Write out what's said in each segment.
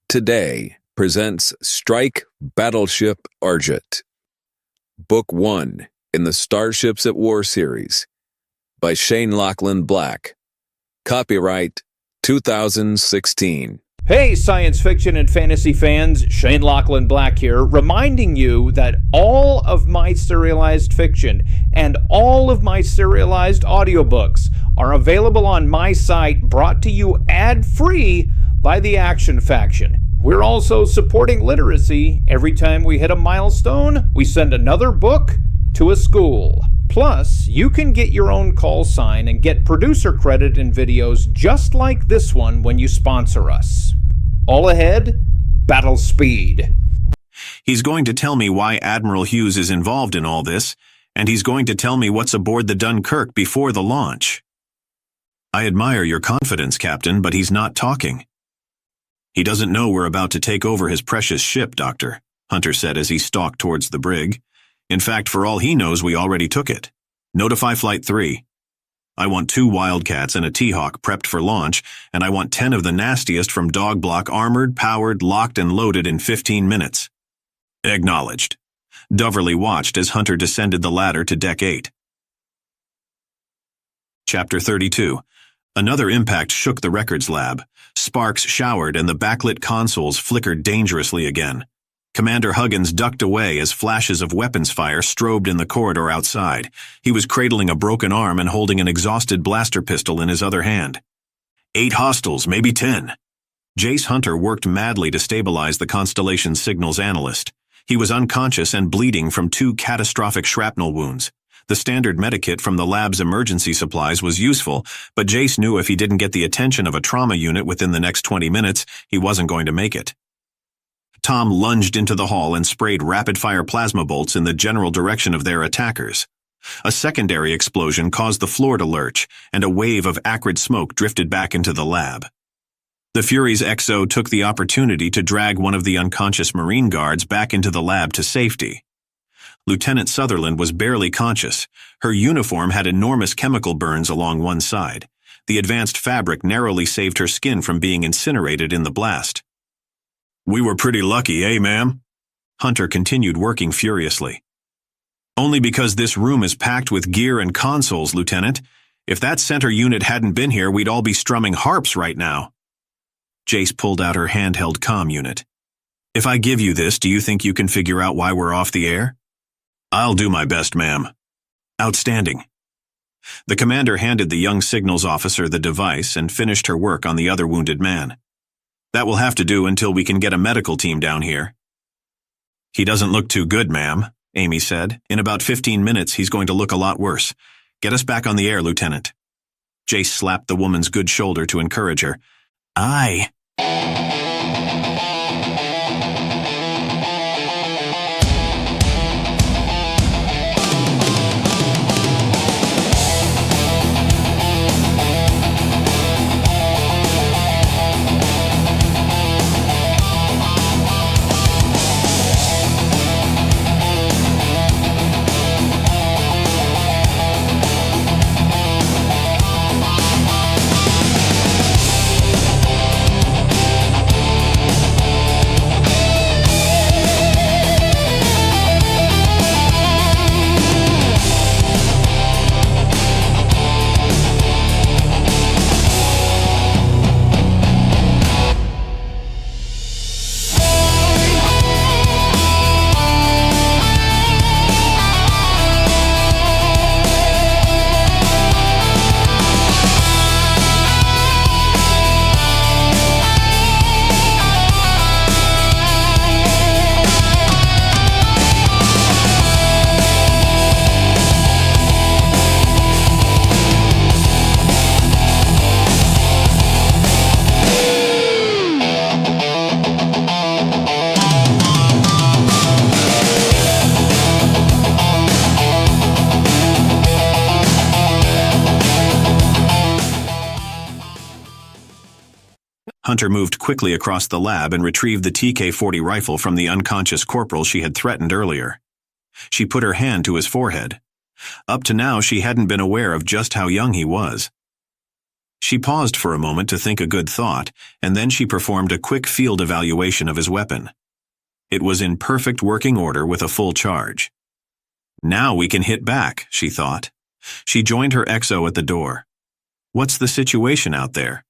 Today presents Strike Battleship Argent, Book 1 in the Starships at War series, by Shane Lachlan Black. Copyright 2016. Hey, science fiction and fantasy fans, Shane Lachlan Black here, reminding you that all of my serialized fiction and all of my serialized audiobooks are available on my site, brought to you ad-free by the Action Faction. We're also supporting literacy. Every time we hit a milestone, we send another book to a school. Plus, you can get your own call sign and get producer credit in videos just like this one when you sponsor us. All ahead, battle speed. He's going to tell me why Admiral Hughes is involved in all this, and he's going to tell me what's aboard the Dunkerque before the launch. I admire your confidence, Captain, but he's not talking. He doesn't know we're about to take over his precious ship, Doctor, Hunter said as he stalked towards the brig. In fact, for all he knows, we already took it. Notify Flight 3. I want 2 Wildcats and a T-Hawk prepped for launch, and I want 10 of the nastiest from Dog Block armored, powered, locked, and loaded in 15 minutes. Acknowledged. Doverly watched as Hunter descended the ladder to Deck 8. Chapter 32. Another impact shook the records lab. Sparks showered and the backlit consoles flickered dangerously again. Commander Huggins ducked away as flashes of weapons fire strobed in the corridor outside. He was cradling a broken arm and holding an exhausted blaster pistol in his other hand. 8 hostiles, maybe 10. Jace Hunter worked madly to stabilize the Constellation Signals analyst. He was unconscious and bleeding from 2 catastrophic shrapnel wounds. The standard medikit from the lab's emergency supplies was useful, but Jace knew if he didn't get the attention of a trauma unit within the next 20 minutes, he wasn't going to make it. Tom lunged into the hall and sprayed rapid-fire plasma bolts in the general direction of their attackers. A secondary explosion caused the floor to lurch, and a wave of acrid smoke drifted back into the lab. The Fury's XO took the opportunity to drag one of the unconscious Marine guards back into the lab to safety. Lieutenant Sutherland was barely conscious. Her uniform had enormous chemical burns along one side. The advanced fabric narrowly saved her skin from being incinerated in the blast. "We were pretty lucky, eh, ma'am?" Hunter continued working furiously. "Only because this room is packed with gear and consoles, Lieutenant. If that center unit hadn't been here, we'd all be strumming harps right now." Jace pulled out her handheld comm unit. "If I give you this, do you think you can figure out why we're off the air?" "I'll do my best, ma'am." "Outstanding." The commander handed the young signals officer the device and finished her work on the other wounded man. "That will have to do until we can get a medical team down here." "He doesn't look too good, ma'am," Amy said. "In about 15 minutes, he's going to look a lot worse. Get us back on the air, Lieutenant." Jace slapped the woman's good shoulder to encourage her. "Aye." Hunter moved quickly across the lab and retrieved the TK-40 rifle from the unconscious corporal she had threatened earlier. She put her hand to his forehead. Up to now, she hadn't been aware of just how young he was. She paused for a moment to think a good thought, and then she performed a quick field evaluation of his weapon. It was in perfect working order with a full charge. Now we can hit back, she thought. She joined her XO at the door. What's the situation out there?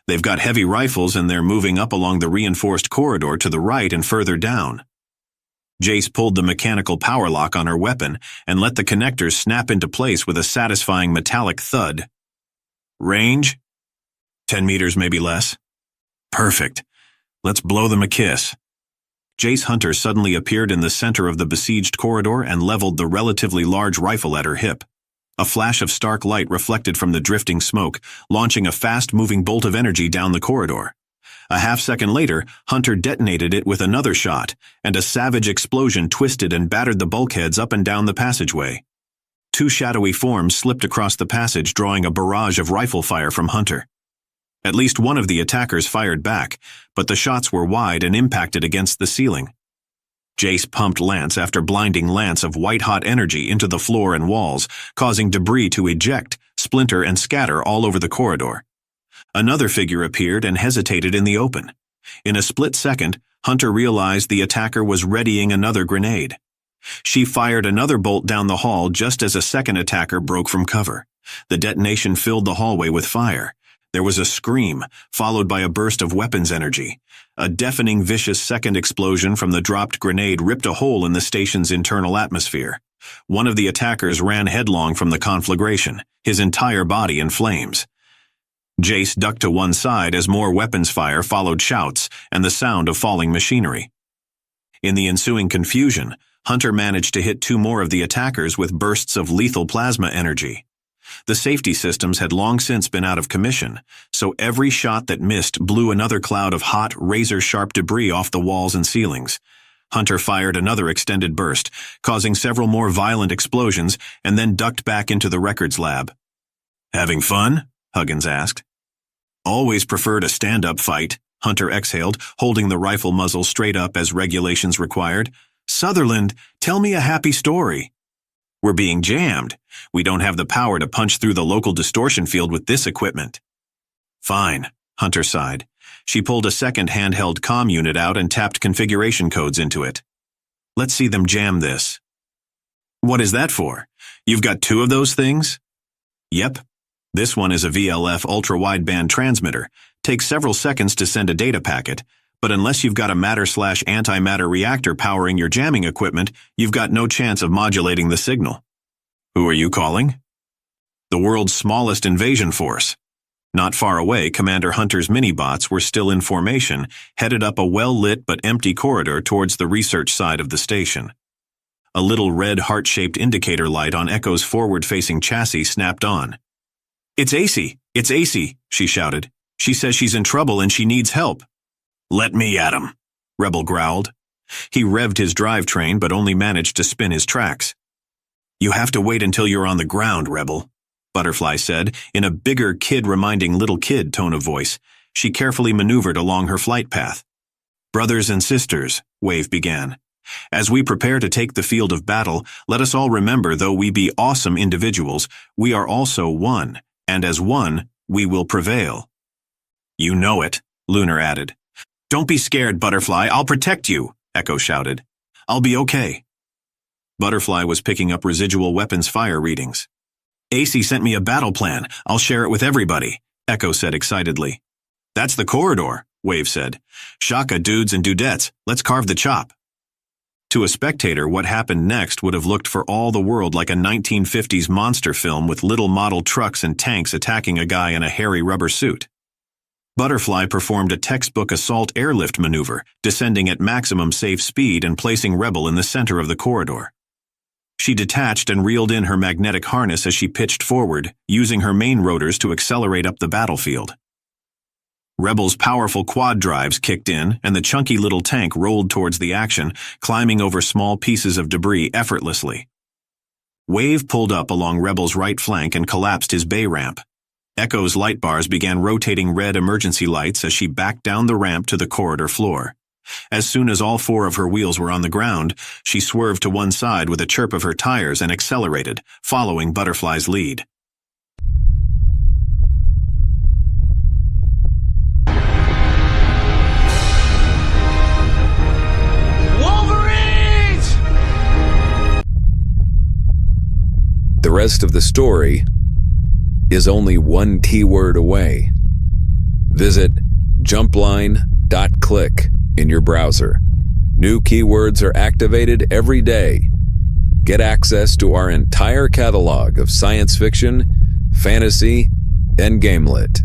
They've got heavy rifles and they're moving up along the reinforced corridor to the right and further down. Jace pulled the mechanical power lock on her weapon and let the connectors snap into place with a satisfying metallic thud. Range? 10 meters, maybe less. Perfect. Let's blow them a kiss. Jace Hunter suddenly appeared in the center of the besieged corridor and leveled the relatively large rifle at her hip. A flash of stark light reflected from the drifting smoke, launching a fast-moving bolt of energy down the corridor. A half-second later, Hunter detonated it with another shot, and a savage explosion twisted and battered the bulkheads up and down the passageway. Two shadowy forms slipped across the passage, drawing a barrage of rifle fire from Hunter. At least one of the attackers fired back, but the shots were wide and impacted against the ceiling. Jace pumped lance after blinding lance of white-hot energy into the floor and walls, causing debris to eject, splinter, and scatter all over the corridor. Another figure appeared and hesitated in the open. In a split second, Hunter realized the attacker was readying another grenade. She fired another bolt down the hall just as a second attacker broke from cover. The detonation filled the hallway with fire. There was a scream, followed by a burst of weapons energy. A deafening, vicious second explosion from the dropped grenade ripped a hole in the station's internal atmosphere. One of the attackers ran headlong from the conflagration, his entire body in flames. Jace ducked to one side as more weapons fire followed shouts and the sound of falling machinery. In the ensuing confusion, Hunter managed to hit two more of the attackers with bursts of lethal plasma energy. The safety systems had long since been out of commission, so every shot that missed blew another cloud of hot, razor-sharp debris off the walls and ceilings. Hunter fired another extended burst, causing several more violent explosions, and then ducked back into the records lab. "Having fun?" Huggins asked. "Always preferred a stand-up fight," Hunter exhaled, holding the rifle muzzle straight up as regulations required. "Sutherland, tell me a happy story." "We're being jammed. We don't have the power to punch through the local distortion field with this equipment." "Fine," Hunter sighed. She pulled a second handheld comm unit out and tapped configuration codes into it. "Let's see them jam this." "What is that for? You've got two of those things?" "Yep. This one is a VLF ultra-wideband transmitter. Takes several seconds to send a data packet, but unless you've got a matter/antimatter reactor powering your jamming equipment, you've got no chance of modulating the signal." "Who are you calling?" "The world's smallest invasion force." Not far away, Commander Hunter's mini-bots were still in formation, headed up a well-lit but empty corridor towards the research side of the station. A little red heart-shaped indicator light on Echo's forward-facing chassis snapped on. "It's AC! It's AC!" she shouted. "She says she's in trouble and she needs help." "Let me at him," Rebel growled. He revved his drivetrain but only managed to spin his tracks. "You have to wait until you're on the ground, Rebel," Butterfly said, in a bigger kid-reminding little kid tone of voice. She carefully maneuvered along her flight path. "Brothers and sisters," Wave began. "As we prepare to take the field of battle, let us all remember, though we be awesome individuals, we are also one, and as one, we will prevail." "You know it," Lunar added. "Don't be scared, Butterfly. I'll protect you," Echo shouted. "I'll be okay." Butterfly was picking up residual weapons fire readings. "AC sent me a battle plan. I'll share it with everybody," Echo said excitedly. "That's the corridor," Wave said. "Shaka, dudes and dudettes, let's carve the chop." To a spectator, what happened next would have looked for all the world like a 1950s monster film with little model trucks and tanks attacking a guy in a hairy rubber suit. Butterfly performed a textbook assault airlift maneuver, descending at maximum safe speed and placing Rebel in the center of the corridor. She detached and reeled in her magnetic harness as she pitched forward, using her main rotors to accelerate up the battlefield. Rebel's powerful quad drives kicked in, and the chunky little tank rolled towards the action, climbing over small pieces of debris effortlessly. Wave pulled up along Rebel's right flank and collapsed his bay ramp. Echo's light bars began rotating red emergency lights as she backed down the ramp to the corridor floor. As soon as all four of her wheels were on the ground, she swerved to one side with a chirp of her tires and accelerated, following Butterfly's lead. rest of the story is only one keyword away. Visit jumpline.click in your browser. New keywords are activated every day. Get access to our entire catalog of science fiction, fantasy, and gamelit.